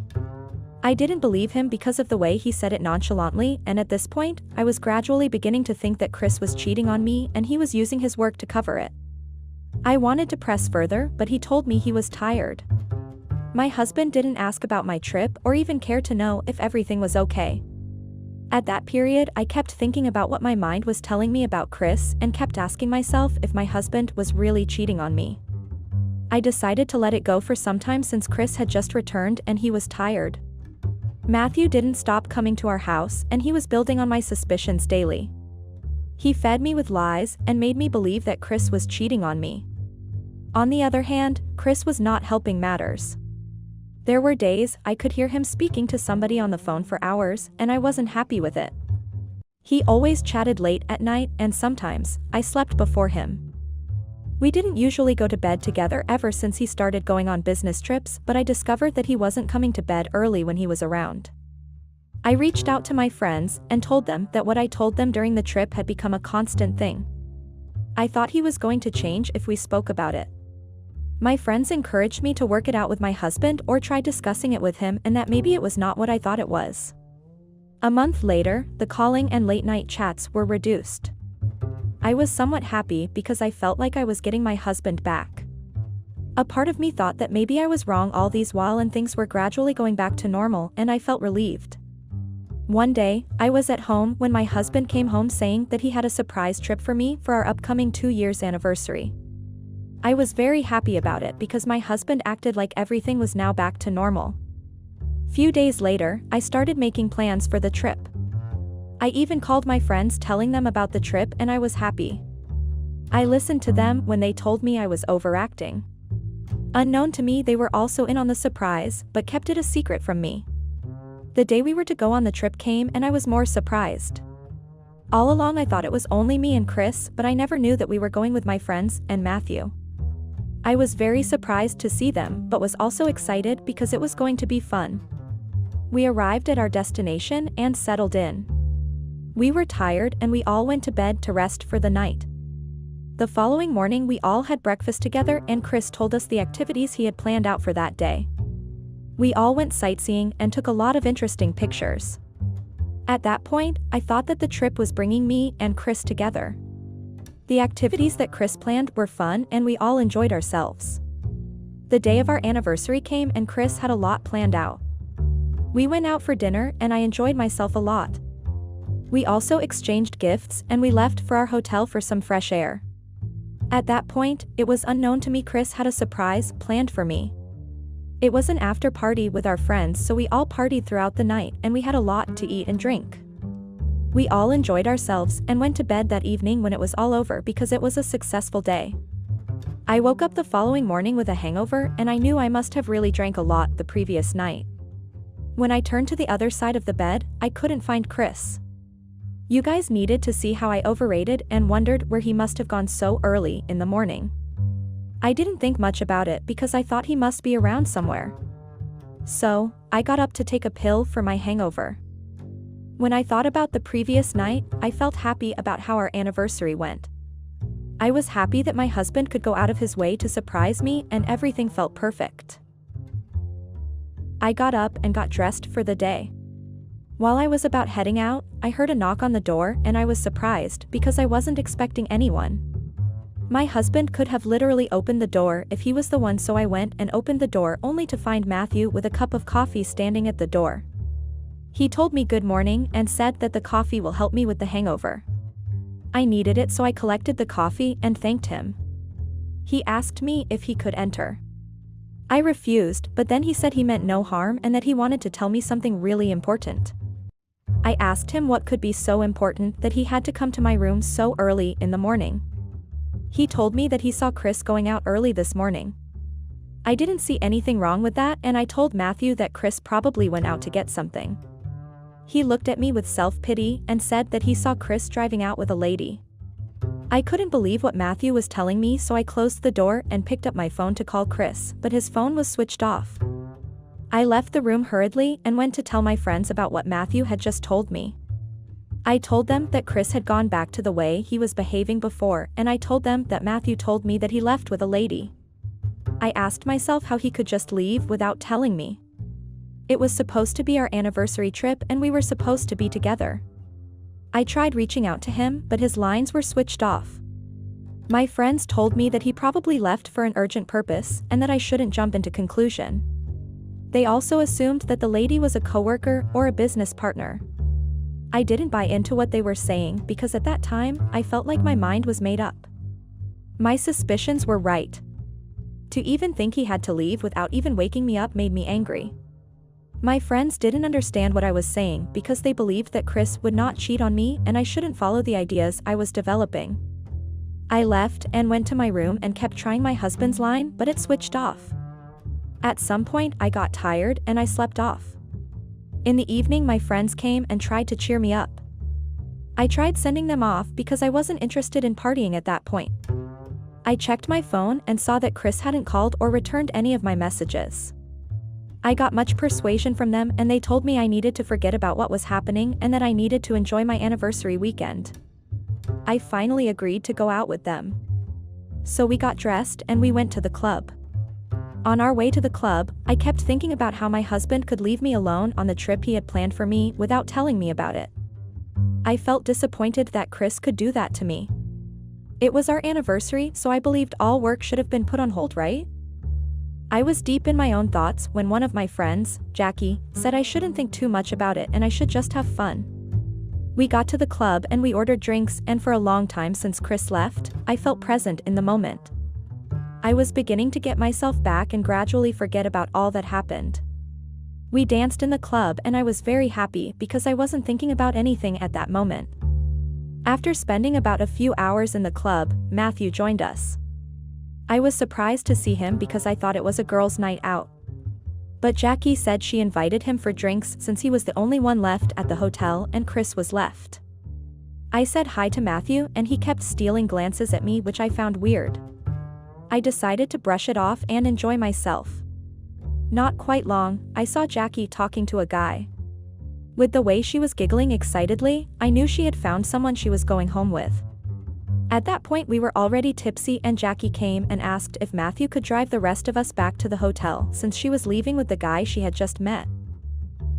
I didn't believe him because of the way he said it nonchalantly, and at this point, I was gradually beginning to think that Chris was cheating on me and he was using his work to cover it. I wanted to press further, but he told me he was tired. My husband didn't ask about my trip or even care to know if everything was okay. At that period, I kept thinking about what my mind was telling me about Chris and kept asking myself if my husband was really cheating on me. I decided to let it go for some time since Chris had just returned and he was tired. Matthew didn't stop coming to our house and he was building on my suspicions daily. He fed me with lies and made me believe that Chris was cheating on me. On the other hand, Chris was not helping matters. There were days I could hear him speaking to somebody on the phone for hours and I wasn't happy with it. He always chatted late at night and sometimes I slept before him. We didn't usually go to bed together ever since he started going on business trips, but I discovered that he wasn't coming to bed early when he was around. I reached out to my friends and told them that what I told them during the trip had become a constant thing. I thought he was going to change if we spoke about it. My friends encouraged me to work it out with my husband or try discussing it with him and that maybe it was not what I thought it was. A month later, the calling and late-night chats were reduced. I was somewhat happy because I felt like I was getting my husband back. A part of me thought that maybe I was wrong all these while and things were gradually going back to normal and I felt relieved. One day, I was at home when my husband came home saying that he had a surprise trip for me for our upcoming 2-year anniversary. I was very happy about it because my husband acted like everything was now back to normal. Few days later, I started making plans for the trip. I even called my friends telling them about the trip and I was happy. I listened to them when they told me I was overacting. Unknown to me, they were also in on the surprise, but kept it a secret from me. The day we were to go on the trip came and I was more surprised. All along I thought it was only me and Chris, but I never knew that we were going with my friends and Matthew. I was very surprised to see them, but was also excited because it was going to be fun. We arrived at our destination and settled in. We were tired and we all went to bed to rest for the night. The following morning we all had breakfast together and Chris told us the activities he had planned out for that day. We all went sightseeing and took a lot of interesting pictures. At that point, I thought that the trip was bringing me and Chris together. The activities that Chris planned were fun and we all enjoyed ourselves. The day of our anniversary came and Chris had a lot planned out. We went out for dinner and I enjoyed myself a lot. We also exchanged gifts and we left for our hotel for some fresh air. At that point, it was unknown to me Chris had a surprise planned for me. It was an after party with our friends, so we all partied throughout the night and we had a lot to eat and drink. We all enjoyed ourselves and went to bed that evening when it was all over because it was a successful day. I woke up the following morning with a hangover and I knew I must have really drank a lot the previous night. When I turned to the other side of the bed, I couldn't find Chris. You guys needed to see how I overrated and wondered where he must have gone so early in the morning. I didn't think much about it because I thought he must be around somewhere. So, I got up to take a pill for my hangover. When I thought about the previous night, I felt happy about how our anniversary went. I was happy that my husband could go out of his way to surprise me and everything felt perfect. I got up and got dressed for the day. While I was about heading out, I heard a knock on the door and I was surprised because I wasn't expecting anyone. My husband could have literally opened the door if he was the one, so I went and opened the door only to find Matthew with a cup of coffee standing at the door. He told me good morning and said that the coffee will help me with the hangover. I needed it, so I collected the coffee and thanked him. He asked me if he could enter. I refused, but then he said he meant no harm and that he wanted to tell me something really important. I asked him what could be so important that he had to come to my room so early in the morning. He told me that he saw Chris going out early this morning. I didn't see anything wrong with that, and I told Matthew that Chris probably went out to get something. He looked at me with self-pity and said that he saw Chris driving out with a lady. I couldn't believe what Matthew was telling me, so I closed the door and picked up my phone to call Chris, but his phone was switched off. I left the room hurriedly and went to tell my friends about what Matthew had just told me. I told them that Chris had gone back to the way he was behaving before, and I told them that Matthew told me that he left with a lady. I asked myself how he could just leave without telling me. It was supposed to be our anniversary trip and we were supposed to be together. I tried reaching out to him, but his lines were switched off. My friends told me that he probably left for an urgent purpose and that I shouldn't jump into conclusion. They also assumed that the lady was a coworker or a business partner. I didn't buy into what they were saying because at that time, I felt like my mind was made up. My suspicions were right. To even think he had to leave without even waking me up made me angry. My friends didn't understand what I was saying because they believed that Chris would not cheat on me and I shouldn't follow the ideas I was developing. I left and went to my room and kept trying my husband's line, but it switched off. At some point, I got tired and I slept off. In the evening, my friends came and tried to cheer me up. I tried sending them off because I wasn't interested in partying at that point. I checked my phone and saw that Chris hadn't called or returned any of my messages. I got much persuasion from them and they told me I needed to forget about what was happening and that I needed to enjoy my anniversary weekend. I finally agreed to go out with them. So we got dressed and we went to the club. On our way to the club, I kept thinking about how my husband could leave me alone on the trip he had planned for me without telling me about it. I felt disappointed that Chris could do that to me. It was our anniversary, so I believed all work should have been put on hold, right? I was deep in my own thoughts when one of my friends, Jackie, said I shouldn't think too much about it and I should just have fun. We got to the club and we ordered drinks, and for a long time since Chris left, I felt present in the moment. I was beginning to get myself back and gradually forget about all that happened. We danced in the club and I was very happy because I wasn't thinking about anything at that moment. After spending about a few hours in the club, Matthew joined us. I was surprised to see him because I thought it was a girls' night out. But Jackie said she invited him for drinks since he was the only one left at the hotel and Chris was left. I said hi to Matthew and he kept stealing glances at me, which I found weird. I decided to brush it off and enjoy myself. Not quite long, I saw Jackie talking to a guy. With the way she was giggling excitedly, I knew she had found someone she was going home with. At that point we were already tipsy and Jackie came and asked if Matthew could drive the rest of us back to the hotel since she was leaving with the guy she had just met.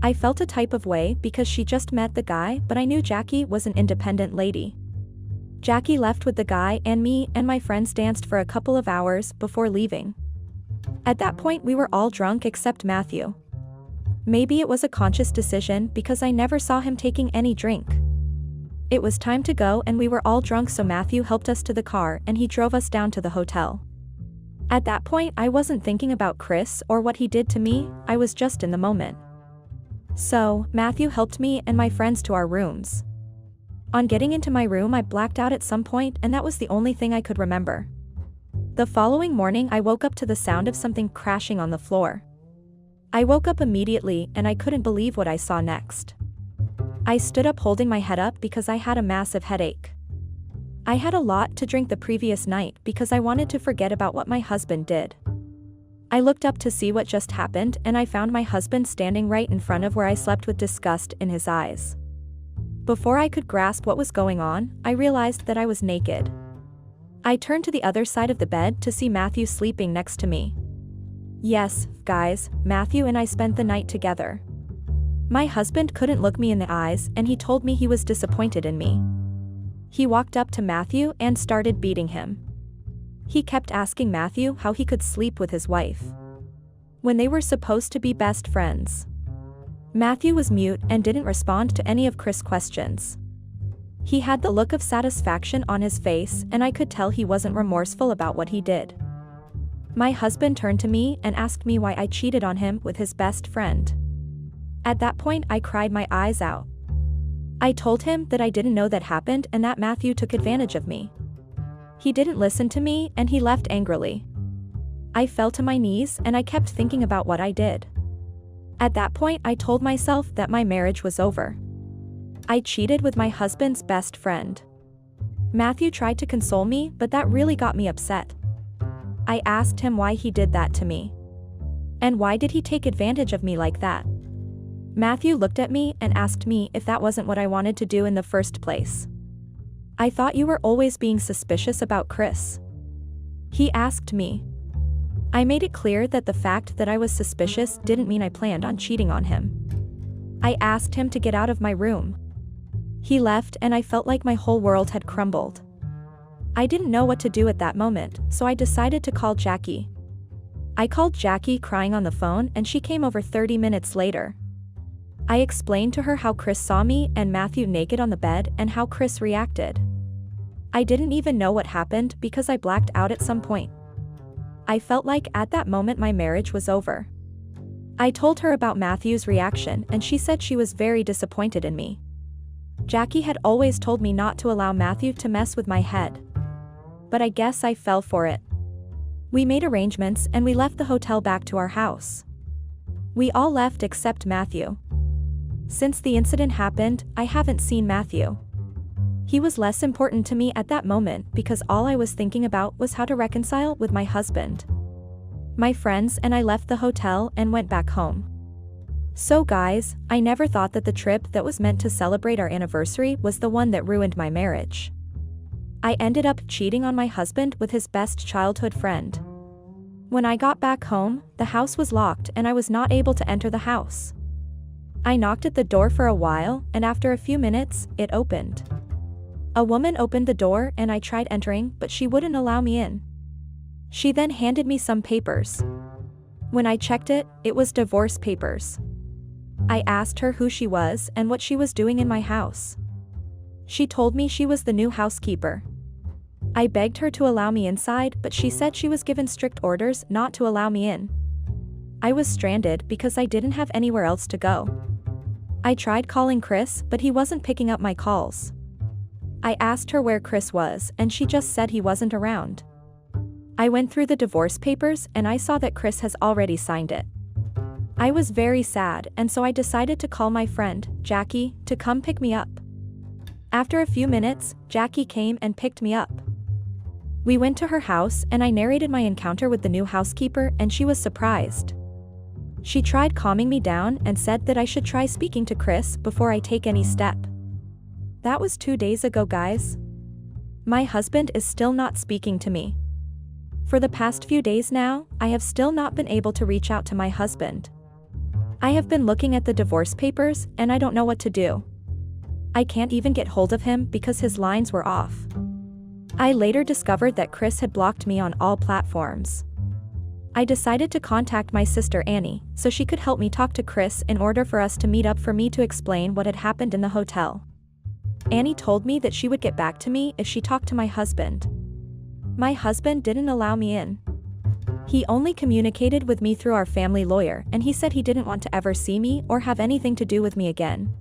I felt a type of way because she just met the guy, but I knew Jackie was an independent lady. Jackie left with the guy and me and my friends danced for a couple of hours before leaving. At that point we were all drunk except Matthew. Maybe it was a conscious decision because I never saw him taking any drink. It was time to go and we were all drunk, so Matthew helped us to the car and he drove us down to the hotel. At that point, I wasn't thinking about Chris or what he did to me, I was just in the moment. So, Matthew helped me and my friends to our rooms. On getting into my room, I blacked out at some point, and that was the only thing I could remember. The following morning, I woke up to the sound of something crashing on the floor. I woke up immediately, and I couldn't believe what I saw next. I stood up holding my head up because I had a massive headache. I had a lot to drink the previous night because I wanted to forget about what my husband did. I looked up to see what just happened, and I found my husband standing right in front of where I slept with disgust in his eyes. Before I could grasp what was going on, I realized that I was naked. I turned to the other side of the bed to see Matthew sleeping next to me. Yes, guys, Matthew and I spent the night together. My husband couldn't look me in the eyes, and he told me he was disappointed in me. He walked up to Matthew and started beating him. He kept asking Matthew how he could sleep with his wife when they were supposed to be best friends. Matthew was mute and didn't respond to any of Chris' questions. He had the look of satisfaction on his face, and I could tell he wasn't remorseful about what he did. My husband turned to me and asked me why I cheated on him with his best friend. At that point, I cried my eyes out. I told him that I didn't know that happened and that Matthew took advantage of me. He didn't listen to me, and he left angrily. I fell to my knees, and I kept thinking about what I did. At that point, I told myself that my marriage was over. I cheated with my husband's best friend. Matthew tried to console me, but that really got me upset. I asked him why he did that to me. And why did he take advantage of me like that? Matthew looked at me and asked me if that wasn't what I wanted to do in the first place. I thought you were always being suspicious about Chris. He asked me. I made it clear that the fact that I was suspicious didn't mean I planned on cheating on him. I asked him to get out of my room. He left, and I felt like my whole world had crumbled. I didn't know what to do at that moment, so I decided to call Jackie. I called Jackie crying on the phone, and she came over 30 minutes later. I explained to her how Chris saw me and Matthew naked on the bed and how Chris reacted. I didn't even know what happened because I blacked out at some point. I felt like at that moment my marriage was over. I told her about Matthew's reaction, and she said she was very disappointed in me. Jackie had always told me not to allow Matthew to mess with my head. But I guess I fell for it. We made arrangements and we left the hotel back to our house. We all left except Matthew. Since the incident happened, I haven't seen Matthew. He was less important to me at that moment because all I was thinking about was how to reconcile with my husband. My friends and I left the hotel and went back home. So guys, I never thought that the trip that was meant to celebrate our anniversary was the one that ruined my marriage. I ended up cheating on my husband with his best childhood friend. When I got back home, the house was locked and I was not able to enter the house. I knocked at the door for a while, and after a few minutes, it opened. A woman opened the door and I tried entering, but she wouldn't allow me in. She then handed me some papers. When I checked it, it was divorce papers. I asked her who she was and what she was doing in my house. She told me she was the new housekeeper. I begged her to allow me inside, but she said she was given strict orders not to allow me in. I was stranded because I didn't have anywhere else to go. I tried calling Chris, but he wasn't picking up my calls. I asked her where Chris was, and she just said he wasn't around. I went through the divorce papers and I saw that Chris has already signed it. I was very sad, and so I decided to call my friend, Jackie, to come pick me up. After a few minutes, Jackie came and picked me up. We went to her house and I narrated my encounter with the new housekeeper, and she was surprised. She tried calming me down and said that I should try speaking to Chris before I take any step. That was 2 days ago, guys. My husband is still not speaking to me. For the past few days now, I have still not been able to reach out to my husband. I have been looking at the divorce papers and I don't know what to do. I can't even get hold of him because his lines were off. I later discovered that Chris had blocked me on all platforms. I decided to contact my sister Annie so she could help me talk to Chris in order for us to meet up for me to explain what had happened in the hotel. Annie told me that she would get back to me if she talked to my husband. My husband didn't allow me in. He only communicated with me through our family lawyer, and he said he didn't want to ever see me or have anything to do with me again.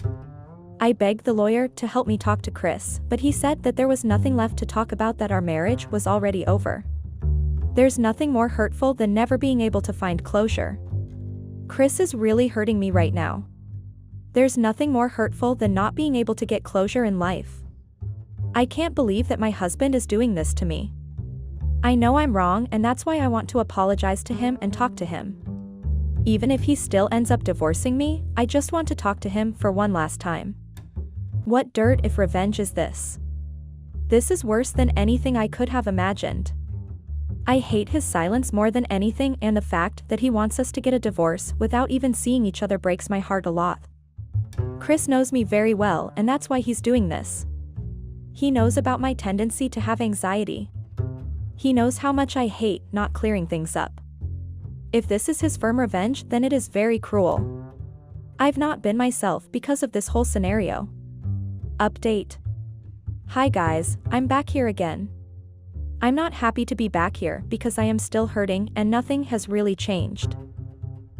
I begged the lawyer to help me talk to Chris, but he said that there was nothing left to talk about, that our marriage was already over. There's nothing more hurtful than never being able to find closure. Chris is really hurting me right now. There's nothing more hurtful than not being able to get closure in life. I can't believe that my husband is doing this to me. I know I'm wrong, and that's why I want to apologize to him and talk to him. Even if he still ends up divorcing me, I just want to talk to him for one last time. What dirt if revenge is this? This is worse than anything I could have imagined. I hate his silence more than anything, and the fact that he wants us to get a divorce without even seeing each other breaks my heart a lot. Chris knows me very well, and that's why he's doing this. He knows about my tendency to have anxiety. He knows how much I hate not clearing things up. If this is his firm revenge, then it is very cruel. I've not been myself because of this whole scenario. Update. Hi guys, I'm back here again. I'm not happy to be back here because I am still hurting and nothing has really changed.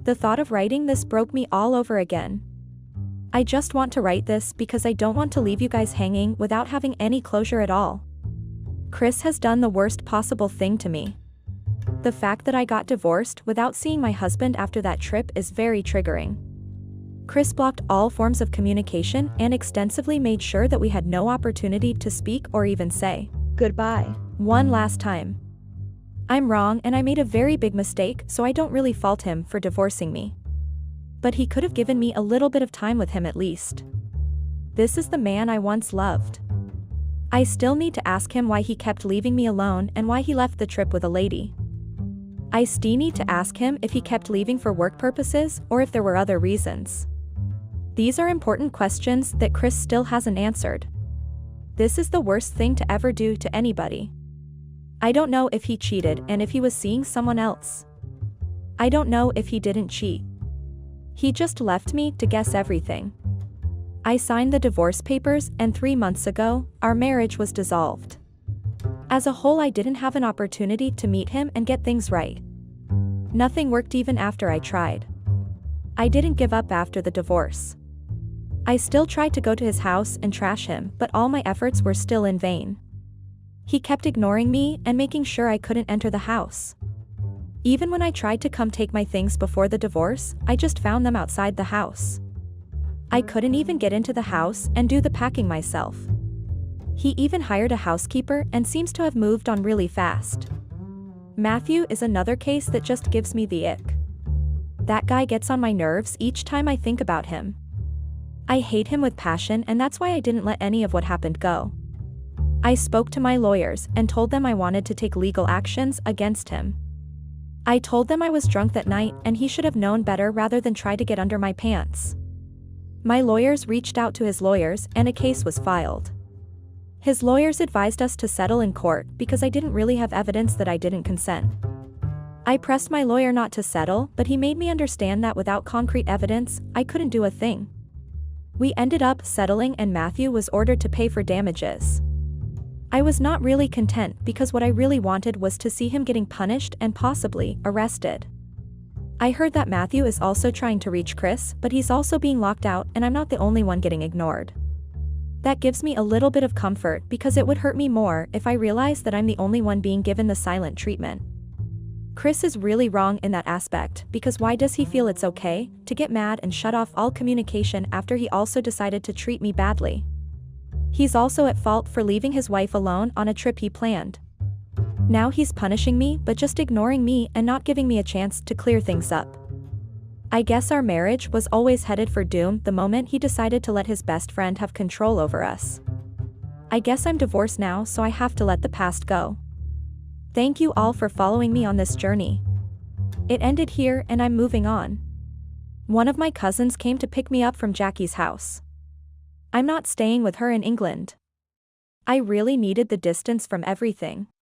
The thought of writing this broke me all over again. I just want to write this because I don't want to leave you guys hanging without having any closure at all. Chris has done the worst possible thing to me. The fact that I got divorced without seeing my husband after that trip is very triggering. Chris blocked all forms of communication and extensively made sure that we had no opportunity to speak or even say goodbye one last time. I'm wrong and I made a very big mistake, so I don't really fault him for divorcing me. But he could have given me a little bit of time with him at least. This is the man I once loved. I still need to ask him why he kept leaving me alone and why he left the trip with a lady. I still need to ask him if he kept leaving for work purposes or if there were other reasons. These are important questions that Chris still hasn't answered. This is the worst thing to ever do to anybody. I don't know if he cheated and if he was seeing someone else. I don't know if he didn't cheat. He just left me to guess everything. I signed the divorce papers, and 3 months ago, our marriage was dissolved. As a whole, I didn't have an opportunity to meet him and get things right. Nothing worked even after I tried. I didn't give up after the divorce. I still tried to go to his house and trash him, but all my efforts were still in vain. He kept ignoring me and making sure I couldn't enter the house. Even when I tried to come take my things before the divorce, I just found them outside the house. I couldn't even get into the house and do the packing myself. He even hired a housekeeper and seems to have moved on really fast. Matthew is another case that just gives me the ick. That guy gets on my nerves each time I think about him. I hate him with passion, and that's why I didn't let any of what happened go. I spoke to my lawyers and told them I wanted to take legal actions against him. I told them I was drunk that night and he should have known better rather than try to get under my pants. My lawyers reached out to his lawyers and a case was filed. His lawyers advised us to settle in court because I didn't really have evidence that I didn't consent. I pressed my lawyer not to settle, but he made me understand that without concrete evidence, I couldn't do a thing. We ended up settling and Matthew was ordered to pay for damages. I was not really content because what I really wanted was to see him getting punished and possibly arrested. I heard that Matthew is also trying to reach Chris, but he's also being locked out and I'm not the only one getting ignored. That gives me a little bit of comfort because it would hurt me more if I realized that I'm the only one being given the silent treatment. Chris is really wrong in that aspect, because why does he feel it's okay to get mad and shut off all communication after he also decided to treat me badly? He's also at fault for leaving his wife alone on a trip he planned. Now he's punishing me but just ignoring me and not giving me a chance to clear things up. I guess our marriage was always headed for doom the moment he decided to let his best friend have control over us. I guess I'm divorced now, so I have to let the past go. Thank you all for following me on this journey. It ended here and I'm moving on. One of my cousins came to pick me up from Jackie's house. I'm not staying with her in England. I really needed the distance from everything.